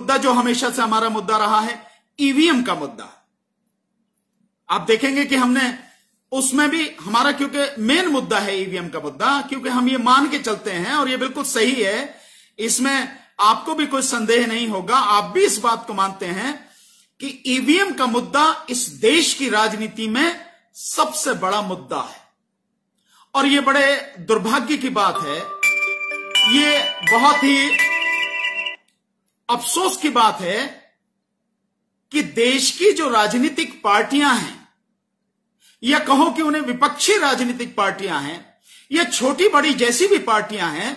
मुद्दा जो हमेशा से हमारा मुद्दा रहा है, ईवीएम का मुद्दा। आप देखेंगे कि हमने उसमें भी हमारा, क्योंकि मेन मुद्दा है ईवीएम का मुद्दा, क्योंकि हम ये मान के चलते हैं और ये बिल्कुल सही है, इसमें आपको भी कोई संदेह नहीं होगा, आप भी इस बात को मानते हैं कि ईवीएम का मुद्दा इस देश की राजनीति में सबसे बड़ा मुद्दा है। और ये बड़े दुर्भाग्य की बात है, ये बहुत ही अफसोस की बात है कि देश की जो राजनीतिक पार्टियां हैं, या कहो कि उन्हें विपक्षी राजनीतिक पार्टियां हैं, या छोटी बड़ी जैसी भी पार्टियां हैं,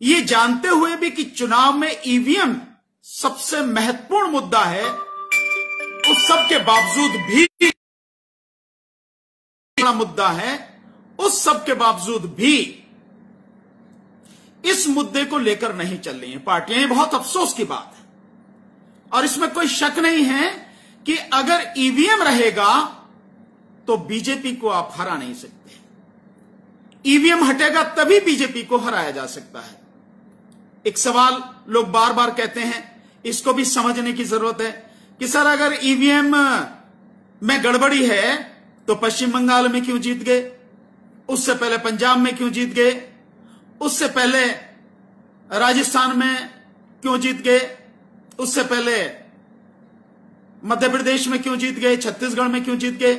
ये जानते हुए भी कि चुनाव में ईवीएम सबसे महत्वपूर्ण मुद्दा है, उस सब के बावजूद भी मुद्दा है, उस सब के बावजूद भी इस मुद्दे को लेकर नहीं चल रही हैं पार्टियां। ये बहुत अफसोस की बात है और इसमें कोई शक नहीं है कि अगर ईवीएम रहेगा तो बीजेपी को आप हरा नहीं सकते। ईवीएम हटेगा तभी बीजेपी को हराया जा सकता है। एक सवाल लोग बार बार कहते हैं, इसको भी समझने की जरूरत है कि सर अगर ईवीएम में गड़बड़ी है तो पश्चिम बंगाल में क्यों जीत गए, उससे पहले पंजाब में क्यों जीत गए, उससे पहले राजस्थान में क्यों जीत गए, उससे पहले मध्य प्रदेश में क्यों जीत गए, छत्तीसगढ़ में क्यों जीत गए।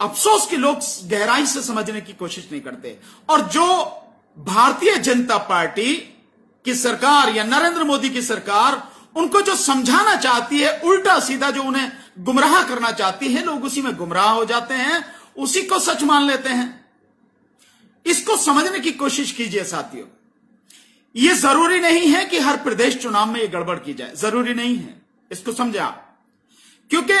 अफसोस कि लोग गहराई से समझने की कोशिश नहीं करते। और जो भारतीय जनता पार्टी की सरकार या नरेंद्र मोदी की सरकार उनको जो समझाना चाहती है, उल्टा सीधा जो उन्हें गुमराह करना चाहती है, लोग उसी में गुमराह हो जाते हैं, उसी को सच मान लेते हैं। इसको समझने की कोशिश कीजिए साथियों। यह जरूरी नहीं है कि हर प्रदेश चुनाव में यह गड़बड़ की जाए, जरूरी नहीं है, इसको समझे आप। क्योंकि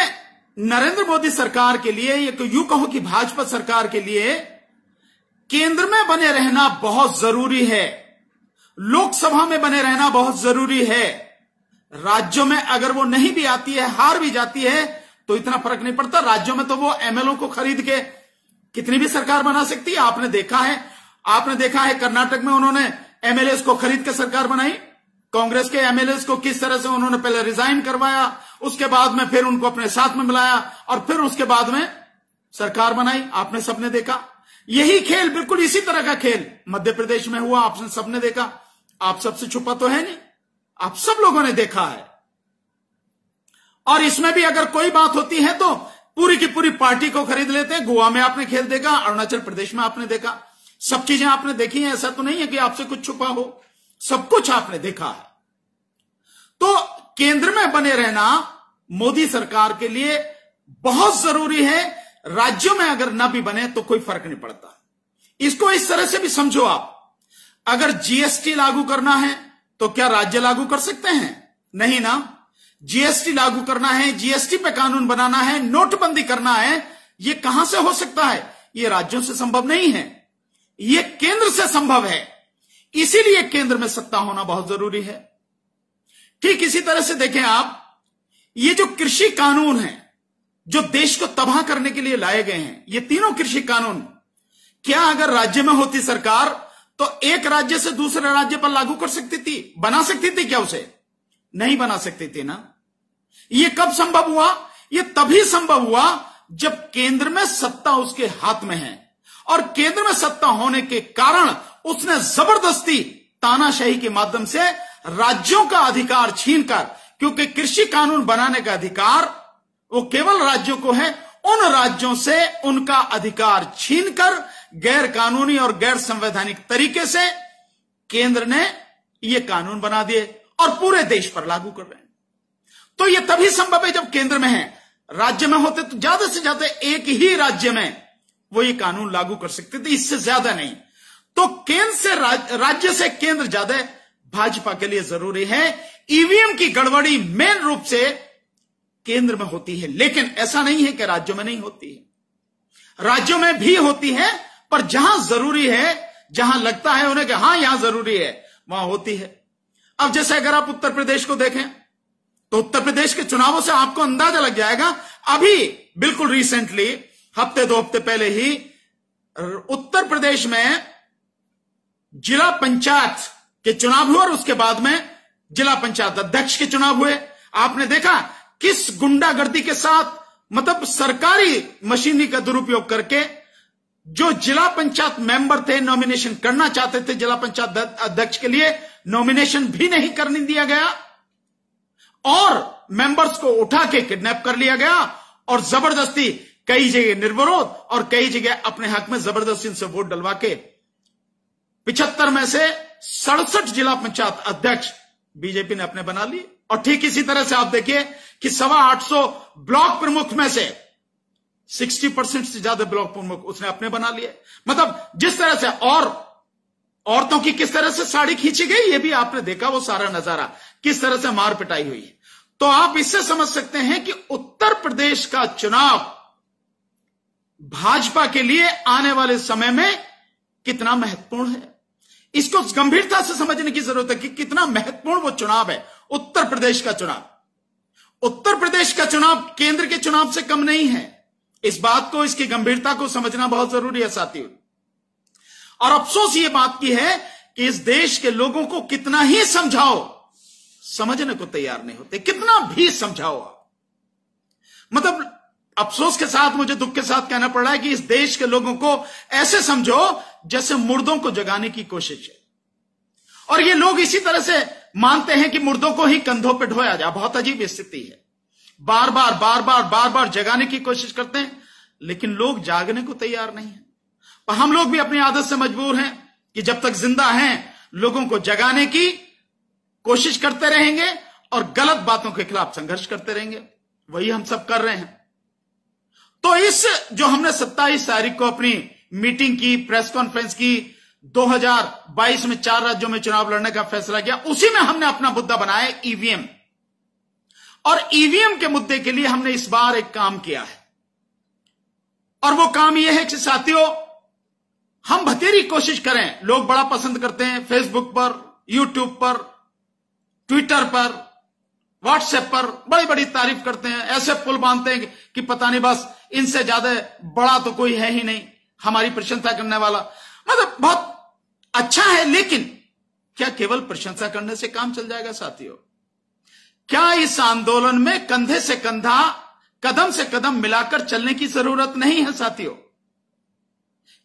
नरेंद्र मोदी सरकार के लिए, या यूं कहो कि भाजपा सरकार के लिए केंद्र में बने रहना बहुत जरूरी है, लोकसभा में बने रहना बहुत जरूरी है। राज्यों में अगर वो नहीं भी आती है, हार भी जाती है, तो इतना फर्क नहीं पड़ता। राज्यों में तो वो एमएलओ को खरीद के कितनी भी सरकार बना सकती है। आपने देखा है कर्नाटक में उन्होंने एमएलए को खरीद के सरकार बनाई। कांग्रेस के एमएलए को किस तरह से उन्होंने पहले रिजाइन करवाया, उसके बाद में फिर उनको अपने साथ में मिलाया और फिर उसके बाद में सरकार बनाई। आपने सबने देखा यही खेल, बिल्कुल इसी तरह का खेल मध्य प्रदेश में हुआ, आपने सबने देखा। आप सबसे छुपा तो है नहीं, आप सब लोगों ने देखा है। और इसमें भी अगर कोई बात होती है तो पूरी की पूरी पार्टी को खरीद लेते हैं। गोवा में आपने खेल देखा, अरुणाचल प्रदेश में आपने देखा, सब चीजें आपने देखी हैं। ऐसा तो नहीं है कि आपसे कुछ छुपा हो, सब कुछ आपने देखा है। तो केंद्र में बने रहना मोदी सरकार के लिए बहुत जरूरी है। राज्यों में अगर ना भी बने तो कोई फर्क नहीं पड़ता। इसको इस तरह से भी समझो आप, अगर जीएसटी लागू करना है तो क्या राज्य लागू कर सकते हैं? नहीं ना। जीएसटी लागू करना है, जीएसटी पे कानून बनाना है, नोटबंदी करना है, ये कहां से हो सकता है? ये राज्यों से संभव नहीं है, ये केंद्र से संभव है। इसीलिए केंद्र में सत्ता होना बहुत जरूरी है। ठीक इसी तरह से देखें आप, ये जो कृषि कानून है जो देश को तबाह करने के लिए लाए गए हैं, ये तीनों कृषि कानून, क्या अगर राज्य में होती सरकार तो एक राज्य से दूसरे राज्य पर लागू कर सकती थी, बना सकती थी क्या उसे? नहीं बना सकती थी ना। ये कब संभव हुआ? ये तभी संभव हुआ जब केंद्र में सत्ता उसके हाथ में है। और केंद्र में सत्ता होने के कारण उसने जबरदस्ती तानाशाही के माध्यम से राज्यों का अधिकार छीनकर, क्योंकि कृषि कानून बनाने का अधिकार वो केवल राज्यों को है, उन राज्यों से उनका अधिकार छीनकर गैर कानूनी और गैर संवैधानिक तरीके से केंद्र ने ये कानून बना दिए और पूरे देश पर लागू कर रहे हैं। तो ये तभी संभव है जब केंद्र में है। राज्य में होते तो ज्यादा से ज्यादा एक ही राज्य में वो ये कानून लागू कर सकते थे, इससे ज्यादा नहीं। तो केंद्र से राज्य से केंद्र ज्यादा भाजपा के लिए जरूरी है। ईवीएम की गड़बड़ी मेन रूप से केंद्र में होती है, लेकिन ऐसा नहीं है कि राज्यों में नहीं होती है। राज्यों में भी होती है, पर जहां जरूरी है, जहां लगता है उन्हें कि हां यहां जरूरी है, वहां होती है। अब जैसे अगर आप उत्तर प्रदेश को देखें तो उत्तर प्रदेश के चुनावों से आपको अंदाजा लग जाएगा। अभी बिल्कुल रिसेंटली, हफ्ते दो हफ्ते पहले ही उत्तर प्रदेश में जिला पंचायत के चुनाव हुए और उसके बाद में जिला पंचायत अध्यक्ष के चुनाव हुए। आपने देखा किस गुंडागर्दी के साथ, मतलब सरकारी मशीनरी का दुरुपयोग करके जो जिला पंचायत मेंबर थे, नॉमिनेशन करना चाहते थे जिला पंचायत अध्यक्ष के लिए, नॉमिनेशन भी नहीं करने दिया गया और मेंबर्स को उठा के किडनैप कर लिया गया और जबरदस्ती कई जगह निर्विरोध और कई जगह अपने हक में जबरदस्ती से वोट डलवा के 75 में से 67 जिला पंचायत अध्यक्ष बीजेपी ने अपने बना लिए। और ठीक इसी तरह से आप देखिए कि 825 ब्लॉक प्रमुख में से 60% से ज्यादा ब्लॉक प्रमुख उसने अपने बना लिए। मतलब जिस तरह से, और औरतों की किस तरह से साड़ी खींची गई, ये भी आपने देखा, वो सारा नजारा किस तरह से मार पिटाई हुई है। तो आप इससे समझ सकते हैं कि उत्तर प्रदेश का चुनाव भाजपा के लिए आने वाले समय में कितना महत्वपूर्ण है। इसको गंभीरता से समझने की जरूरत है कि कितना महत्वपूर्ण वो चुनाव है। उत्तर प्रदेश का चुनाव, उत्तर प्रदेश का चुनाव केंद्र के चुनाव से कम नहीं है। इस बात को, इसकी गंभीरता को समझना बहुत जरूरी है साथियों। और अफसोस ये बात की है कि इस देश के लोगों को कितना ही समझाओ, समझने को तैयार नहीं होते, कितना भी समझाओ आप। मतलब अफसोस के साथ, मुझे दुख के साथ कहना पड़ रहा है कि इस देश के लोगों को ऐसे समझो जैसे मुर्दों को जगाने की कोशिश है। और ये लोग इसी तरह से मानते हैं कि मुर्दों को ही कंधों पे ढोया जाए। बहुत अजीब स्थिति है। बार बार जगाने की कोशिश करते हैं, लेकिन लोग जागने को तैयार नहीं है। और हम लोग भी अपनी आदत से मजबूर हैं कि जब तक जिंदा हैं लोगों को जगाने की कोशिश करते रहेंगे और गलत बातों के खिलाफ संघर्ष करते रहेंगे। वही हम सब कर रहे हैं। तो इस जो हमने 27 तारीख को अपनी मीटिंग की, प्रेस कॉन्फ्रेंस की, 2022 में 4 राज्यों में चुनाव लड़ने का फैसला किया, उसी में हमने अपना मुद्दा बनाया ईवीएम। और ईवीएम के मुद्दे के लिए हमने इस बार एक काम किया है, और वो काम यह है कि साथियों, हम बथेरी कोशिश करें। लोग बड़ा पसंद करते हैं फेसबुक पर, यूट्यूब पर, ट्विटर पर, व्हाट्सएप पर बड़ी बड़ी तारीफ करते हैं, ऐसे पुल बांधते हैं कि पता नहीं बस इनसे ज्यादा बड़ा तो कोई है ही नहीं हमारी प्रशंसा करने वाला। मतलब बहुत अच्छा है, लेकिन क्या केवल प्रशंसा करने से काम चल जाएगा साथियों? क्या इस आंदोलन में कंधे से कंधा, कदम से कदम मिलाकर चलने की जरूरत नहीं है साथियों?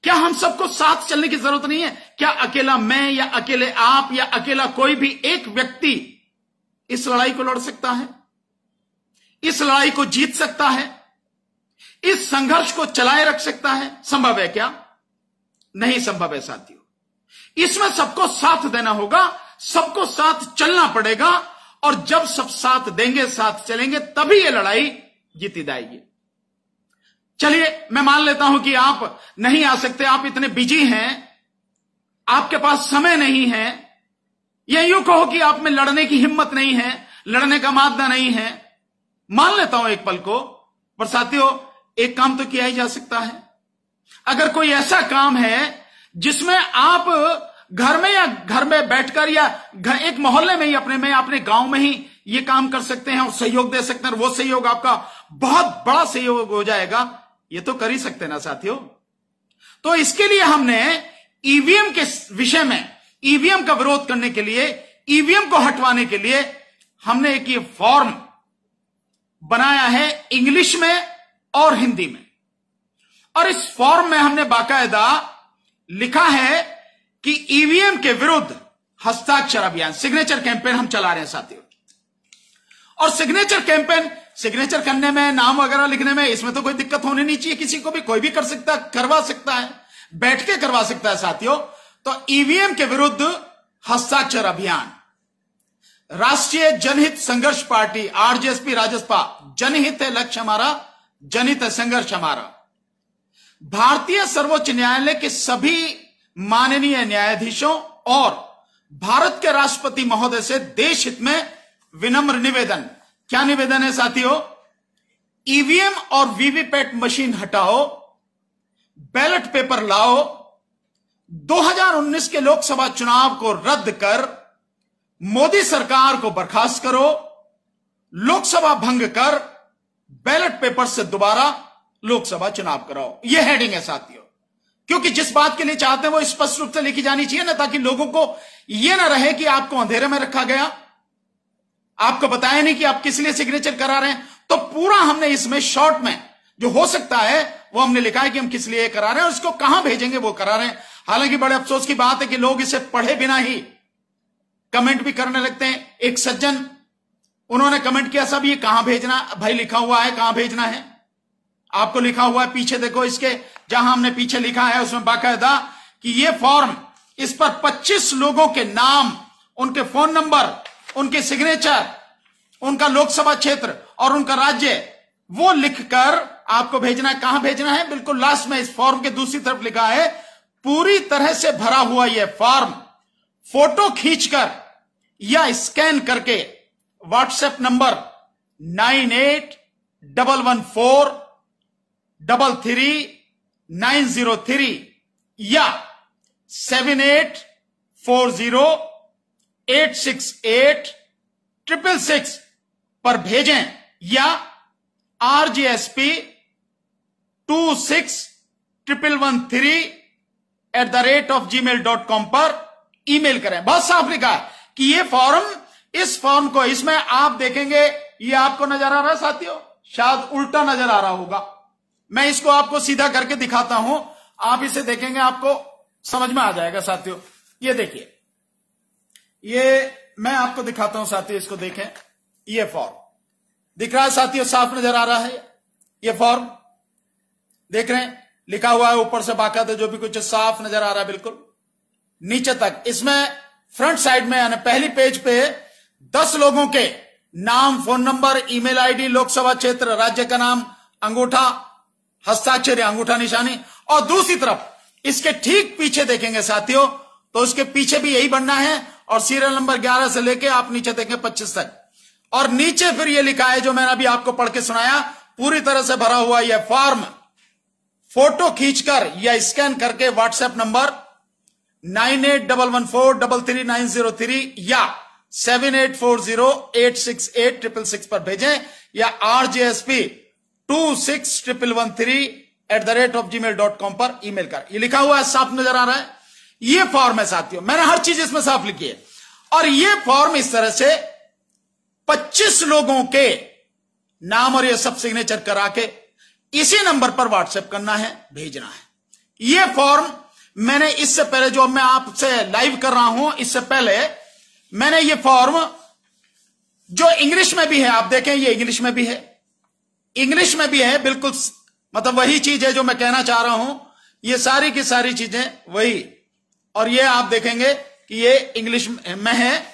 क्या हम सबको साथ चलने की जरूरत नहीं है? क्या अकेला मैं या अकेले आप या अकेला कोई भी एक व्यक्ति इस लड़ाई को लड़ सकता है? इस लड़ाई को जीत सकता है? इस संघर्ष को चलाए रख सकता है? संभव है क्या? नहीं संभव है साथियों। इसमें सबको साथ देना होगा, सबको साथ चलना पड़ेगा, और जब सब साथ देंगे, साथ चलेंगे, तभी यह लड़ाई जीती जाएगी। चलिए, मैं मान लेता हूं कि आप नहीं आ सकते, आप इतने बिजी हैं, आपके पास समय नहीं है, या यूं कहो कि आप में लड़ने की हिम्मत नहीं है, लड़ने का मादा नहीं है। मान लेता हूं एक पल को, पर साथियों एक काम तो किया ही जा सकता है। अगर कोई ऐसा काम है जिसमें आप घर में या घर में बैठकर या एक मोहल्ले में ही अपने गांव में ही ये काम कर सकते हैं और सहयोग दे सकते हैं, वो सहयोग आपका बहुत बड़ा सहयोग हो जाएगा, ये तो कर ही सकते हैं ना साथियों। तो इसके लिए हमने ईवीएम के विषय में, ईवीएम का विरोध करने के लिए, ईवीएम को हटवाने के लिए हमने एक ये फॉर्म बनाया है इंग्लिश में और हिंदी में। और इस फॉर्म में हमने बाकायदा लिखा है कि ईवीएम के विरुद्ध हस्ताक्षर अभियान, सिग्नेचर कैंपेन हम चला रहे हैं साथियों। और सिग्नेचर कैंपेन, सिग्नेचर करने में, नाम वगैरह लिखने में, इसमें तो कोई दिक्कत होनी नहीं चाहिए किसी को भी, कोई भी कर सकता, करवा सकता है, बैठ के करवा सकता है साथियों। तो ईवीएम के विरुद्ध हस्ताक्षर अभियान, राष्ट्रीय जनहित संघर्ष पार्टी आरजेएसपी राजसपा, जनहित है लक्ष्य हमारा, जनहित है संघर्ष हमारा, भारतीय सर्वोच्च न्यायालय के सभी माननीय न्यायाधीशों और भारत के राष्ट्रपति महोदय से देश हित में विनम्र निवेदन। क्या निवेदन है साथियों? ईवीएम और वीवीपैट मशीन हटाओ, बैलेट पेपर लाओ, 2019 के लोकसभा चुनाव को रद्द कर मोदी सरकार को बर्खास्त करो, लोकसभा भंग कर बैलेट पेपर से दोबारा लोकसभा चुनाव कराओ। यह हेडिंग है साथियों, क्योंकि जिस बात के लिए चाहते हैं वो स्पष्ट रूप से लिखी जानी चाहिए ना, ताकि लोगों को यह ना रहे कि आपको अंधेरे में रखा गया, आपको बताया नहीं कि आप किस लिए सिग्नेचर करा रहे हैं। तो पूरा हमने इसमें शॉर्ट में जो हो सकता है वो हमने लिखा है कि हम किस लिए करा रहे हैं और इसको कहां भेजेंगे वो करा रहे हैं। हालांकि बड़े अफसोस की बात है कि लोग इसे पढ़े बिना ही कमेंट भी करने लगते हैं। एक सज्जन उन्होंने कमेंट किया, साहब ये कहां भेजना, भाई लिखा हुआ है कहां भेजना है, आपको लिखा हुआ है पीछे देखो, इसके जहां हमने पीछे लिखा है उसमें बाकायदा कि ये फॉर्म, इस पर 25 लोगों के नाम, उनके फोन नंबर, उनके सिग्नेचर, उनका लोकसभा क्षेत्र और उनका राज्य, वो लिखकर आपको भेजना है। कहां भेजना है? बिल्कुल लास्ट में इस फॉर्म के दूसरी तरफ लिखा है, पूरी तरह से भरा हुआ यह फॉर्म फोटो खींचकर या स्कैन करके व्हाट्सएप नंबर 9811433903 या 7840868666 पर भेजें या RGSP 261113@gmail.com पर ईमेल करें। बहुत साफ लिखा है कि ये फॉर्म, इस फॉर्म को, इसमें आप देखेंगे, ये आपको नजर आ रहा है साथियों, शायद उल्टा नजर आ रहा होगा, मैं इसको आपको सीधा करके दिखाता हूं, आप इसे देखेंगे आपको समझ में आ जाएगा साथियों। ये देखिए, ये मैं आपको दिखाता हूं साथियों, इसको देखें, ये फॉर्म दिख रहा है साथियों, साफ नजर आ रहा है। ये फॉर्म देख रहे हैं, लिखा हुआ है ऊपर से बाकायदा, जो भी कुछ साफ नजर आ रहा है बिल्कुल नीचे तक। इसमें फ्रंट साइड में यानी पहली पेज पे 10 लोगों के नाम, phone number, email ID, Lok Sabha क्षेत्र, राज्य का नाम, अंगूठा, हस्ताक्षर या अंगूठा निशानी, और दूसरी तरफ इसके ठीक पीछे देखेंगे साथियों, तो उसके पीछे भी यही बनना है, और सीरियल नंबर 11 से लेके आप नीचे देखें 25 तक, और नीचे फिर यह लिखा है जो मैंने अभी आपको पढ़ के सुनाया, पूरी तरह से भरा हुआ यह फॉर्म फोटो खींचकर या स्कैन करके व्हाट्सएप नंबर 9811433903 या 7840868666 पर भेजें या RGSP 261113@gmail.com पर ईमेल कर। ये लिखा हुआ है, साफ नजर आ रहा है, ये फॉर्म है साथियों, मैंने हर चीज इसमें साफ लिखी है। और ये फॉर्म इस तरह से 25 लोगों के नाम और ये सब सिग्नेचर करा के इसी नंबर पर व्हाट्सएप करना है, भेजना है। ये फॉर्म मैंने इससे पहले, जो मैं आपसे लाइव कर रहा हूं, इससे पहले मैंने ये फॉर्म, जो इंग्लिश में भी है, आप देखें ये इंग्लिश में भी है, इंग्लिश में भी है, बिल्कुल मतलब वही चीज है जो मैं कहना चाह रहा हूं, ये सारी की सारी चीजें वही। और ये आप देखेंगे कि ये इंग्लिश में है,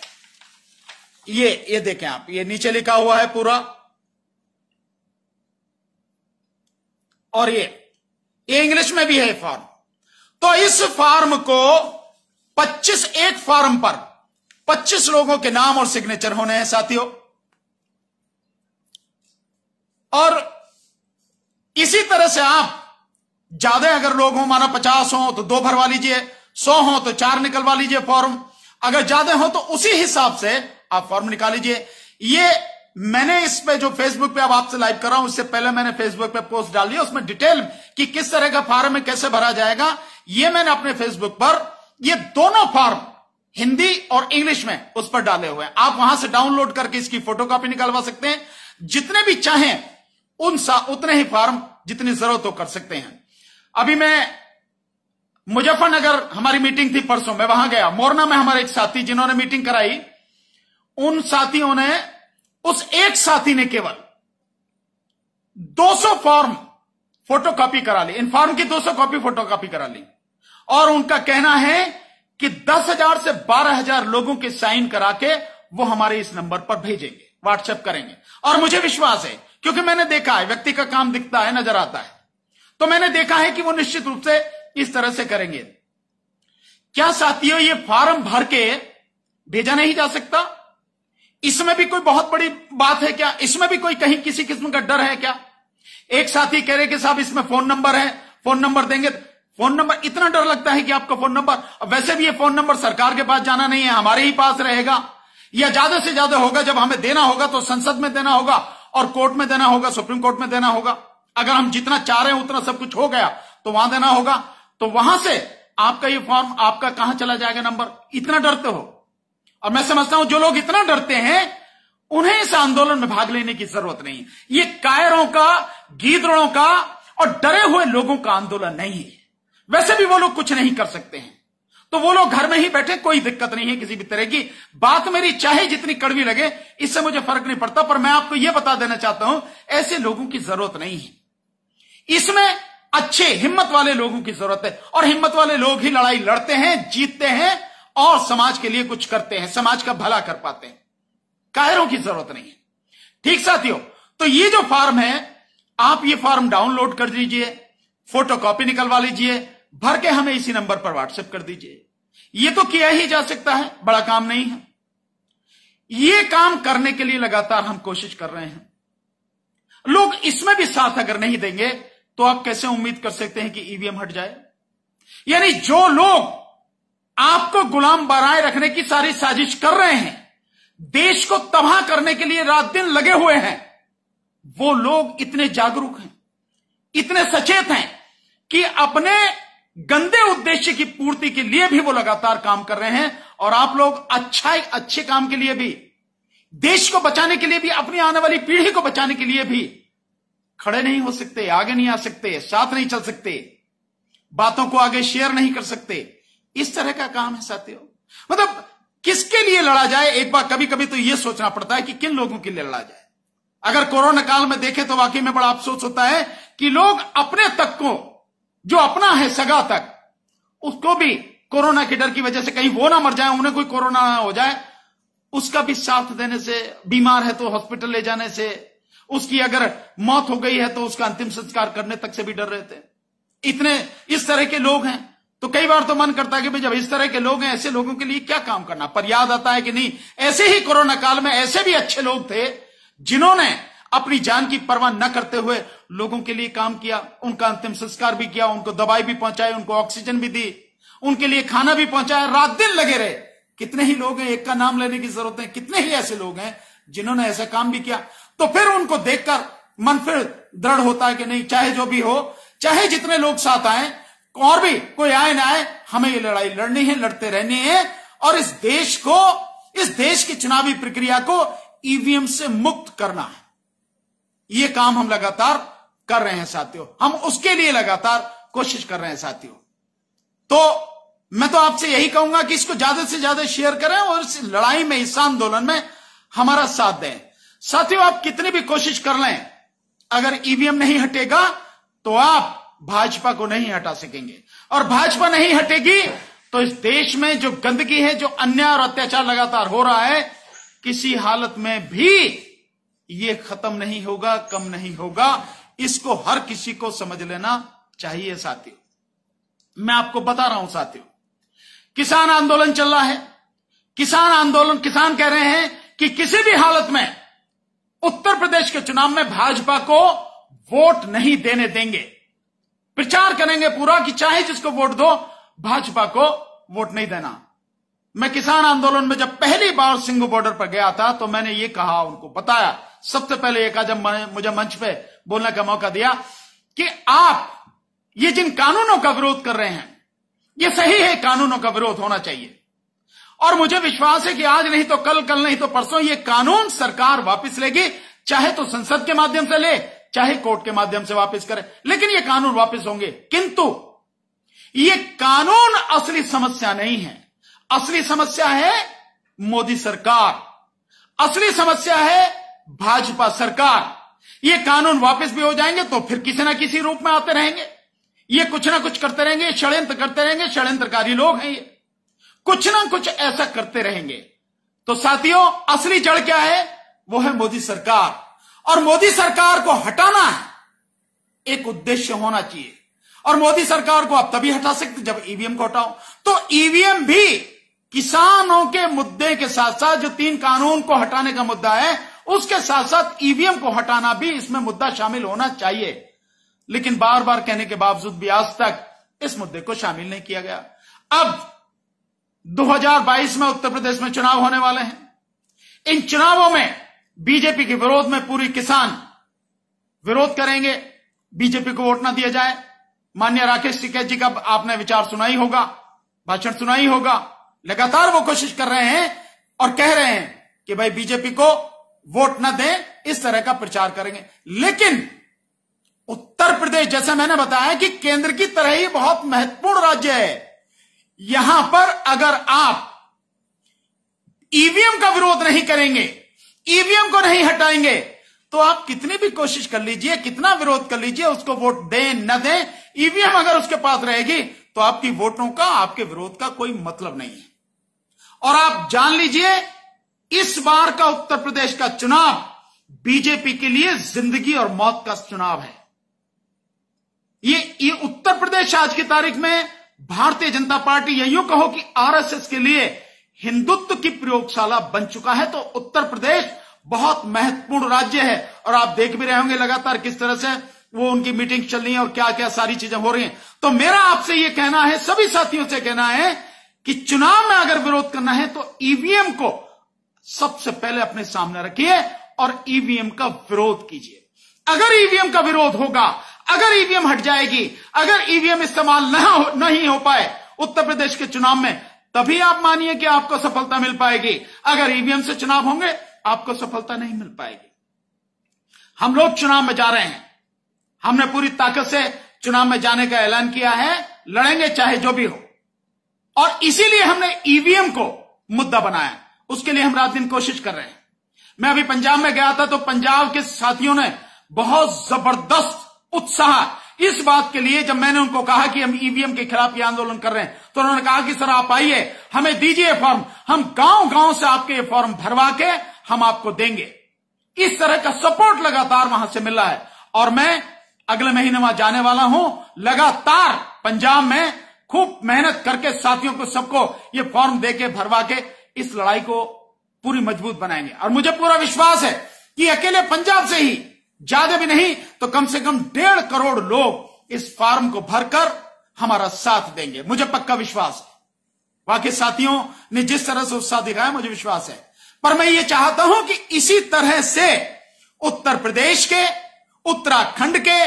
ये देखें आप, ये नीचे लिखा हुआ है पूरा, और ये इंग्लिश में भी है फॉर्म। तो इस फॉर्म को 25, एक फॉर्म पर 25 लोगों के नाम और सिग्नेचर होने हैं साथियों। और इसी तरह से आप ज्यादा अगर लोग हो, माना 50 हो तो 2 भरवा लीजिए, 100 हो तो 4 निकलवा लीजिए फॉर्म, अगर ज्यादा हो तो उसी हिसाब से आप फॉर्म निकाल लीजिए। ये मैंने इस पे जो फेसबुक पे अब आपसे लाइव कर रहा हूं, उससे पहले मैंने फेसबुक पे पोस्ट डाल दिया, उसमें डिटेल कि किस तरह का फॉर्म है, कैसे भरा जाएगा, ये मैंने अपने फेसबक पर ये दोनों फॉर्म हिंदी और इंग्लिश में उस पर डाले हुए हैं। आप वहां से डाउनलोड करके इसकी फोटोकॉपी निकलवा सकते हैं, जितने भी चाहें उतने ही फॉर्म जितनी जरूरत हो कर सकते हैं। अभी मैं मुजफ्फरनगर, हमारी मीटिंग थी परसों, मैं वहां गया, मोरना में हमारे एक साथी जिन्होंने मीटिंग कराई, उन साथियों ने, उस एक साथी ने केवल 200 फॉर्म फोटोकॉपी करा ली, इन फॉर्म की 200 कॉपी फोटोकॉपी करा ली, और उनका कहना है कि 10,000 से 12,000 लोगों के साइन करा के वो हमारे इस नंबर पर भेजेंगे, व्हाट्सएप करेंगे। और मुझे विश्वास है, क्योंकि मैंने देखा है, व्यक्ति का काम दिखता है, नजर आता है, तो मैंने देखा है कि वो निश्चित रूप से इस तरह से करेंगे। क्या साथियों, ये फॉर्म भर के भेजा नहीं जा सकता? इसमें भी कोई बहुत बड़ी बात है क्या? इसमें भी कोई कहीं किसी किस्म का डर है क्या? एक साथी कह रहे कि साहब इसमें फोन नंबर है, फोन नंबर देंगे, फोन नंबर, इतना डर लगता है कि आपका फोन नंबर, वैसे भी ये फोन नंबर सरकार के पास जाना नहीं है, हमारे ही पास रहेगा, या ज्यादा से ज्यादा होगा जब हमें देना होगा तो संसद में देना होगा और कोर्ट में देना होगा, सुप्रीम कोर्ट में देना होगा। अगर हम जितना चाह रहे हैं उतना सब कुछ हो गया तो वहां देना होगा, तो वहां से आपका ये फॉर्म, आपका कहां चला जाएगा नंबर? इतना डरते हो? और मैं समझता हूं जो लोग इतना डरते हैं उन्हें इस आंदोलन में भाग लेने की जरूरत नहीं है। ये कायरों का, गीदड़ों का और डरे हुए लोगों का आंदोलन नहीं है। वैसे भी वो लोग कुछ नहीं कर सकते हैं, तो वो लोग घर में ही बैठे, कोई दिक्कत नहीं है किसी भी तरह की। बात मेरी चाहे जितनी कड़वी लगे, इससे मुझे फर्क नहीं पड़ता, पर मैं आपको यह बता देना चाहता हूं, ऐसे लोगों की जरूरत नहीं है। इसमें अच्छे हिम्मत वाले लोगों की जरूरत है, और हिम्मत वाले लोग ही लड़ाई लड़ते हैं, जीतते हैं और समाज के लिए कुछ करते हैं, समाज का भला कर पाते हैं। कायरों की जरूरत नहीं है। ठीक साथियों, तो ये जो फॉर्म है, आप ये फॉर्म डाउनलोड कर लीजिए, फोटोकॉपी निकलवा लीजिए, भर के हमें इसी नंबर पर व्हाट्सएप कर दीजिए। ये तो किया ही जा सकता है, बड़ा काम नहीं है। ये काम करने के लिए लगातार हम कोशिश कर रहे हैं। लोग इसमें भी साथ अगर नहीं देंगे तो आप कैसे उम्मीद कर सकते हैं कि ईवीएम हट जाए? यानी जो लोग आपको गुलाम बनाए रखने की सारी साजिश कर रहे हैं, देश को तबाह करने के लिए रात दिन लगे हुए हैं, वो लोग इतने जागरूक हैं, इतने सचेत हैं कि अपने गंदे उद्देश्य की पूर्ति के लिए भी वो लगातार काम कर रहे हैं। और आप लोग अच्छे काम के लिए भी, देश को बचाने के लिए भी, अपनी आने वाली पीढ़ी को बचाने के लिए भी खड़े नहीं हो सकते, आगे नहीं आ सकते, साथ नहीं चल सकते, बातों को आगे शेयर नहीं कर सकते। इस तरह का काम है साथियों। मतलब किसके लिए लड़ा जाए? एक बार कभी कभी तो यह सोचना पड़ता है कि किन लोगों के लिए लड़ा जाए। अगर कोरोना काल में देखें तो वाकई में बड़ा अफसोस होता है कि लोग अपने तक को, जो अपना है सगा तक, उसको भी कोरोना के डर की वजह से कहीं वो ना मर जाए, उन्हें कोई कोरोना ना हो जाए, उसका भी साथ देने से, बीमार है तो हॉस्पिटल ले जाने से, उसकी अगर मौत हो गई है तो उसका अंतिम संस्कार करने तक से भी डर रहे थे। इतने इस तरह के लोग हैं, तो कई बार तो मन करता है कि भाई जब इस तरह के लोग हैं, ऐसे लोगों के लिए क्या काम करना। पर याद आता है कि नहीं, ऐसे ही कोरोना काल में ऐसे भी अच्छे लोग थे जिन्होंने अपनी जान की परवाह न करते हुए लोगों के लिए काम किया, उनका अंतिम संस्कार भी किया, उनको दवाई भी पहुंचाई, उनको ऑक्सीजन भी दी, उनके लिए खाना भी पहुंचाया, रात दिन लगे रहे। कितने ही लोग हैं, एक का नाम लेने की जरूरत है, कितने ही ऐसे लोग हैं जिन्होंने ऐसा काम भी किया। तो फिर उनको देखकर मन फिर दृढ़ होता है कि नहीं, चाहे जो भी हो, चाहे जितने लोग साथ आए और भी कोई आए ना आए, हमें ये लड़ाई लड़नी है, लड़ते रहनी है, और इस देश की चुनावी प्रक्रिया को ईवीएम से मुक्त करना है। ये काम हम लगातार कर रहे हैं साथियों, हम उसके लिए लगातार कोशिश कर रहे हैं साथियों। तो मैं तो आपसे यही कहूंगा कि इसको ज्यादा से ज्यादा शेयर करें और इस लड़ाई में, इस आंदोलन में हमारा साथ दें। साथियों, आप कितनी भी कोशिश कर लें, अगर ईवीएम नहीं हटेगा तो आप भाजपा को नहीं हटा सकेंगे, और भाजपा नहीं हटेगी तो इस देश में जो गंदगी है, जो अन्याय और अत्याचार लगातार हो रहा है, किसी हालत में भी ये खत्म नहीं होगा, कम नहीं होगा। इसको हर किसी को समझ लेना चाहिए साथियों। मैं आपको बता रहा हूं साथियों, किसान आंदोलन चल रहा है। किसान कह रहे हैं कि किसी भी हालत में उत्तर प्रदेश के चुनाव में भाजपा को वोट नहीं देने देंगे। प्रचार करेंगे पूरा कि चाहे जिसको वोट दो, भाजपा को वोट नहीं देना। मैं किसान आंदोलन में जब पहली बार सिंघू बॉर्डर पर गया था तो मैंने ये कहा, उनको बताया, सबसे पहले एक जब मुझे मंच पे बोलने का मौका दिया कि आप ये जिन कानूनों का विरोध कर रहे हैं, ये सही है, कानूनों का विरोध होना चाहिए, और मुझे विश्वास है कि आज नहीं तो कल, कल नहीं तो परसों ये कानून सरकार वापस लेगी, चाहे तो संसद के माध्यम से ले, चाहे कोर्ट के माध्यम से वापस करे, लेकिन ये कानून वापस होंगे। किंतु ये कानून असली समस्या नहीं है। असली समस्या है मोदी सरकार, असली समस्या है भाजपा सरकार। ये कानून वापस भी हो जाएंगे तो फिर किसी ना किसी रूप में आते रहेंगे, ये कुछ ना कुछ करते रहेंगे, षड्यंत्र करते रहेंगे, षड्यंत्रकारी लोग हैं ये, कुछ ना कुछ ऐसा करते रहेंगे। तो साथियों, असली जड़ क्या है? वो है मोदी सरकार, और मोदी सरकार को हटाना है, एक उद्देश्य होना चाहिए। और मोदी सरकार को आप तभी हटा सकते जब ईवीएम को हटाओ। तो ईवीएम भी किसानों के मुद्दे के साथ साथ जो 3 कानून को हटाने का मुद्दा है, उसके साथ साथ ईवीएम को हटाना भी इसमें मुद्दा शामिल होना चाहिए। लेकिन बार बार कहने के बावजूद भी आज तक इस मुद्दे को शामिल नहीं किया गया। अब 2022 में उत्तर प्रदेश में चुनाव होने वाले हैं। इन चुनावों में बीजेपी के विरोध में पूरी किसान विरोध करेंगे, बीजेपी को वोट ना दिया जाए। माननीय राकेश टिकैत जी का आपने विचार सुना ही होगा, भाषण सुना ही होगा। लगातार वो कोशिश कर रहे हैं और कह रहे हैं कि भाई बीजेपी को वोट न दें, इस तरह का प्रचार करेंगे। लेकिन उत्तर प्रदेश, जैसे मैंने बताया कि केंद्र की तरह ही बहुत महत्वपूर्ण राज्य है, यहां पर अगर आप ईवीएम का विरोध नहीं करेंगे, ईवीएम को नहीं हटाएंगे, तो आप कितनी भी कोशिश कर लीजिए, कितना विरोध कर लीजिए, उसको वोट दें न दें, ईवीएम अगर उसके पास रहेगी तो आपकी वोटों का, आपके विरोध का कोई मतलब नहीं है। और आप जान लीजिए, इस बार का उत्तर प्रदेश का चुनाव बीजेपी के लिए जिंदगी और मौत का चुनाव है। ये उत्तर प्रदेश आज की तारीख में भारतीय जनता पार्टी, या यूं कहो कि आरएसएस के लिए हिंदुत्व की प्रयोगशाला बन चुका है। तो उत्तर प्रदेश बहुत महत्वपूर्ण राज्य है, और आप देख भी रहे होंगे लगातार किस तरह से वो उनकी मीटिंग चल रही है और क्या क्या सारी चीजें हो रही हैं। तो मेरा आपसे ये कहना है, सभी साथियों से कहना है कि चुनाव में अगर विरोध करना है तो ईवीएम को सबसे पहले अपने सामने रखिए और ईवीएम का विरोध कीजिए। अगर ईवीएम का विरोध होगा, अगर ईवीएम हट जाएगी, अगर ईवीएम इस्तेमाल नहीं हो पाए उत्तर प्रदेश के चुनाव में, तभी आप मानिए कि आपको सफलता मिल पाएगी। अगर ईवीएम से चुनाव होंगे, आपको सफलता नहीं मिल पाएगी। हम लोग चुनाव में जा रहे हैं, हमने पूरी ताकत से चुनाव में जाने का ऐलान किया है, लड़ेंगे चाहे जो भी हो, और इसीलिए हमने ईवीएम को मुद्दा बनाया। उसके लिए हम रात दिन कोशिश कर रहे हैं। मैं अभी पंजाब में गया था, तो पंजाब के साथियों ने बहुत जबरदस्त उत्साह इस बात के लिए, जब मैंने उनको कहा कि हम ईवीएम के खिलाफ ये आंदोलन कर रहे हैं, तो उन्होंने कहा कि सर आप आइए, हमें दीजिए फॉर्म, हम गांव गांव से आपके ये फॉर्म भरवा के हम आपको देंगे। इस तरह का सपोर्ट लगातार वहां से मिल रहा है, और मैं अगले महीने वहां जाने वाला हूं। लगातार पंजाब में खूब मेहनत करके साथियों को, सबको ये फॉर्म देके भरवा के इस लड़ाई को पूरी मजबूत बनाएंगे। और मुझे पूरा विश्वास है कि अकेले पंजाब से ही, ज्यादा भी नहीं तो कम से कम 1.5 करोड़ लोग इस फॉर्म को भरकर हमारा साथ देंगे। मुझे पक्का विश्वास है। बाकी साथियों ने जिस तरह से उत्साह दिखाया, मुझे विश्वास है। पर मैं ये चाहता हूं कि इसी तरह से उत्तर प्रदेश के, उत्तराखंड के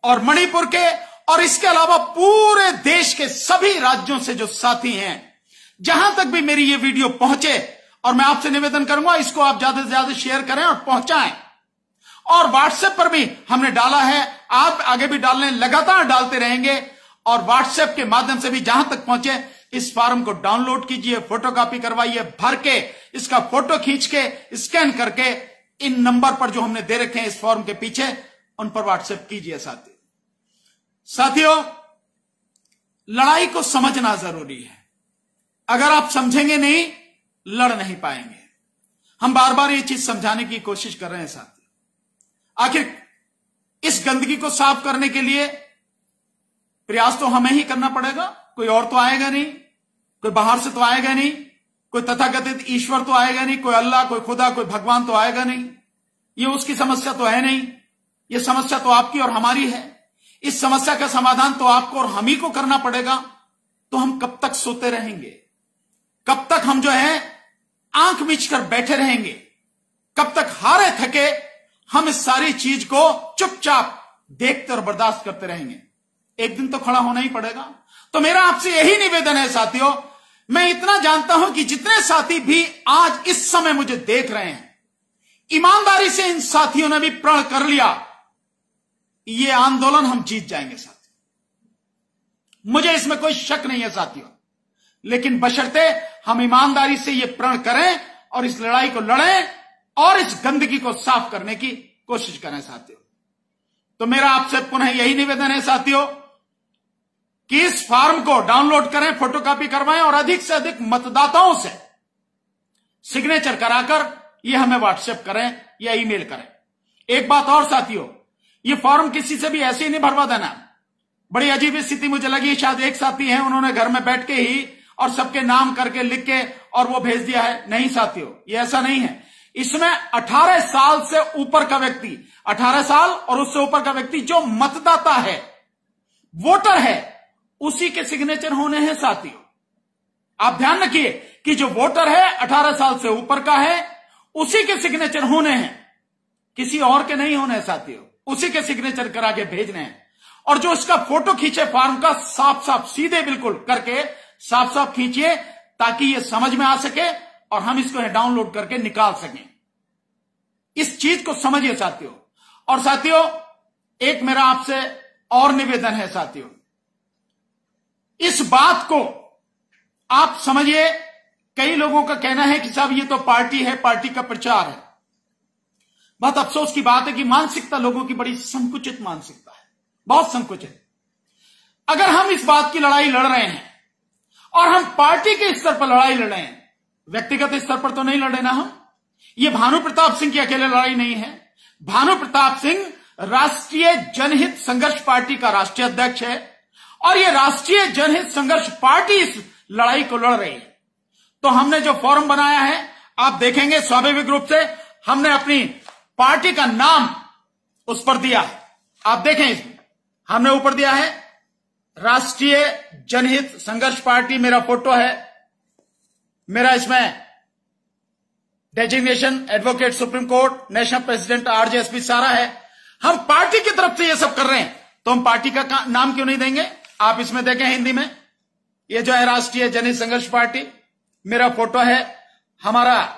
और मणिपुर के, और इसके अलावा पूरे देश के सभी राज्यों से जो साथी हैं, जहां तक भी मेरी ये वीडियो पहुंचे, और मैं आपसे निवेदन करूंगा इसको आप ज्यादा से ज्यादा शेयर करें और पहुंचाएं। और व्हाट्सएप पर भी हमने डाला है, आप आगे भी डालने, लगातार डालते रहेंगे। और व्हाट्सएप के माध्यम से भी जहां तक पहुंचे, इस फॉर्म को डाउनलोड कीजिए, फोटोकॉपी करवाइए, भर के इसका फोटो खींच के स्कैन करके इन नंबर पर जो हमने दे रखे हैं इस फॉर्म के पीछे, उन पर व्हाट्सएप कीजिए। साथियों, लड़ाई को समझना जरूरी है। अगर आप समझेंगे नहीं, लड़ नहीं पाएंगे। हम बार बार ये चीज समझाने की कोशिश कर रहे हैं साथियों। आखिर इस गंदगी को साफ करने के लिए प्रयास तो हमें ही करना पड़ेगा, कोई और तो आएगा नहीं, कोई बाहर से तो आएगा नहीं, कोई तथाकथित ईश्वर तो आएगा नहीं, कोई अल्लाह, कोई खुदा, कोई भगवान तो आएगा नहीं। ये उसकी समस्या तो है नहीं, ये समस्या तो आपकी और हमारी है। इस समस्या का समाधान तो आपको और हम ही को करना पड़ेगा। तो हम कब तक सोते रहेंगे? कब तक हम जो है आंख मीचकर बैठे रहेंगे? कब तक हारे थके हम इस सारी चीज को चुपचाप देखते और बर्दाश्त करते रहेंगे? एक दिन तो खड़ा होना ही पड़ेगा। तो मेरा आपसे यही निवेदन है साथियों, मैं इतना जानता हूं कि जितने साथी भी आज इस समय मुझे देख रहे हैं, ईमानदारी से इन साथियों ने भी प्रण कर लिया, ये आंदोलन हम जीत जाएंगे साथियों। मुझे इसमें कोई शक नहीं है साथियों, लेकिन बशर्ते हम ईमानदारी से ये प्रण करें और इस लड़ाई को लड़ें और इस गंदगी को साफ करने की कोशिश करें साथियों। तो मेरा आपसे पुनः यही निवेदन है साथियों कि इस फॉर्म को डाउनलोड करें, फोटोकॉपी करवाएं और अधिक से अधिक मतदाताओं से सिग्नेचर कराकर ये हमें व्हाट्सएप करें या ईमेल करें। एक बात और साथियों, ये फॉर्म किसी से भी ऐसे ही नहीं भरवा देना। बड़ी अजीब स्थिति मुझे लगी, शायद एक साथी हैं, उन्होंने घर में बैठ के ही और सबके नाम करके लिख के और वो भेज दिया है। नहीं साथियों, ये ऐसा नहीं है। इसमें 18 साल से ऊपर का व्यक्ति, 18 साल और उससे ऊपर का व्यक्ति जो मतदाता है, वोटर है, उसी के सिग्नेचर होने हैं साथियों। आप ध्यान रखिए कि जो वोटर है 18 साल से ऊपर का है, उसी के सिग्नेचर होने हैं, किसी और के नहीं होने साथियों। उसी के सिग्नेचर करा के भेजने हैं। और जो इसका फोटो खींचे फॉर्म का, साफ साफ सीधे बिल्कुल करके साफ साफ खींचिए, ताकि ये समझ में आ सके और हम इसको डाउनलोड करके निकाल सकें। इस चीज को समझिए साथियों। और साथियों, एक मेरा आपसे और निवेदन है साथियों, इस बात को आप समझिए। कई लोगों का कहना है कि साहब ये तो पार्टी है, पार्टी का प्रचार है। बहुत अफसोस की बात है कि मानसिकता लोगों की बड़ी संकुचित मानसिकता है, बहुत संकुचित। अगर हम इस बात की लड़ाई लड़ रहे हैं और हम पार्टी के स्तर पर लड़ाई लड़ रहे हैं, व्यक्तिगत स्तर पर तो नहीं लड़े ना हम। ये भानु प्रताप सिंह की अकेले लड़ाई नहीं है। भानु प्रताप सिंह राष्ट्रीय जनहित संघर्ष पार्टी का राष्ट्रीय अध्यक्ष है और ये राष्ट्रीय जनहित संघर्ष पार्टी इस लड़ाई को लड़ रही है। तो हमने जो फोरम बनाया है, आप देखेंगे स्वाभाविक रूप से हमने अपनी पार्टी का नाम उस पर दिया है। आप देखें, इसमें हमने ऊपर दिया है राष्ट्रीय जनहित संघर्ष पार्टी, मेरा फोटो है, मेरा इसमें designation advocate Supreme Court national president RJSP सारा है। हम पार्टी की तरफ से ये सब कर रहे हैं, तो हम पार्टी का नाम क्यों नहीं देंगे? आप इसमें देखें हिंदी में, ये जो है राष्ट्रीय जनहित संघर्ष पार्टी, मेरा फोटो है, हमारा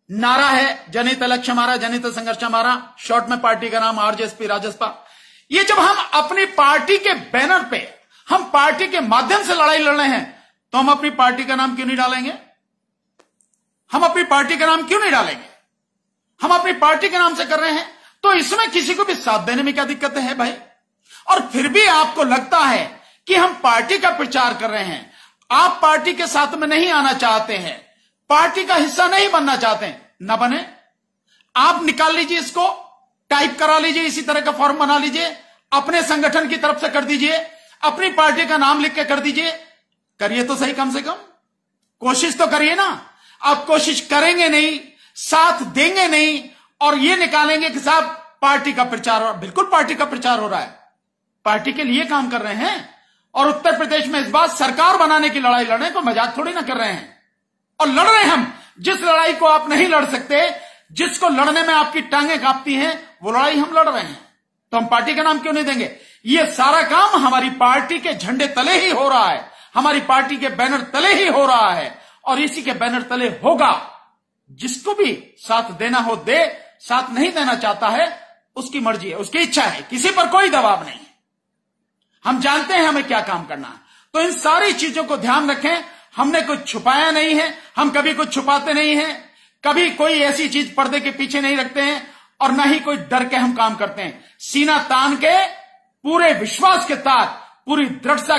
नारा है जनहित लक्ष्य हमारा, जनहित संघर्ष हमारा, शॉर्ट में पार्टी का नाम आरजेएसपी राजसपा। ये जब हम अपनी पार्टी के बैनर पे, हम पार्टी के माध्यम से लड़ाई लड़ रहे हैं, तो हम अपनी पार्टी का नाम क्यों नहीं डालेंगे? हम अपनी पार्टी का नाम क्यों नहीं डालेंगे? हम अपनी पार्टी के नाम से कर रहे हैं, तो इसमें किसी को भी साथ देने में क्या दिक्कत है भाई? और फिर भी आपको लगता है कि हम पार्टी का प्रचार कर रहे हैं, आप पार्टी के साथ में नहीं आना चाहते हैं, पार्टी का हिस्सा नहीं बनना चाहते हैं, ना बने। आप निकाल लीजिए, इसको टाइप करा लीजिए, इसी तरह का फॉर्म बना लीजिए, अपने संगठन की तरफ से कर दीजिए, अपनी पार्टी का नाम लिख के कर दीजिए। करिए तो सही, कम से कम कोशिश तो करिए ना। आप कोशिश करेंगे नहीं, साथ देंगे नहीं, और ये निकालेंगे कि साहब पार्टी का प्रचार। बिल्कुल पार्टी का प्रचार हो रहा है, पार्टी के लिए काम कर रहे हैं। और उत्तर प्रदेश में इस बात सरकार बनाने की लड़ाई लड़ने को मजाक थोड़ी ना कर रहे हैं। और लड़ रहे हैं हम जिस लड़ाई को आप नहीं लड़ सकते, जिसको लड़ने में आपकी टांगें कांपती हैं, वो लड़ाई हम लड़ रहे हैं। तो हम पार्टी का नाम क्यों नहीं देंगे? ये सारा काम हमारी पार्टी के झंडे तले ही हो रहा है, हमारी पार्टी के बैनर तले ही हो रहा है, और इसी के बैनर तले होगा। जिसको भी साथ देना हो दे, साथ नहीं देना चाहता है उसकी मर्जी है, उसकी इच्छा है, किसी पर कोई दबाव नहीं। हम जानते हैं हमें क्या काम करना है। तो इन सारी चीजों को ध्यान रखें। हमने कुछ छुपाया नहीं है, हम कभी कुछ छुपाते नहीं हैं, कभी कोई ऐसी चीज पर्दे के पीछे नहीं रखते हैं, और ना ही कोई डर के हम काम करते हैं। सीना तान के, पूरे विश्वास के साथ, पूरी दृढ़ता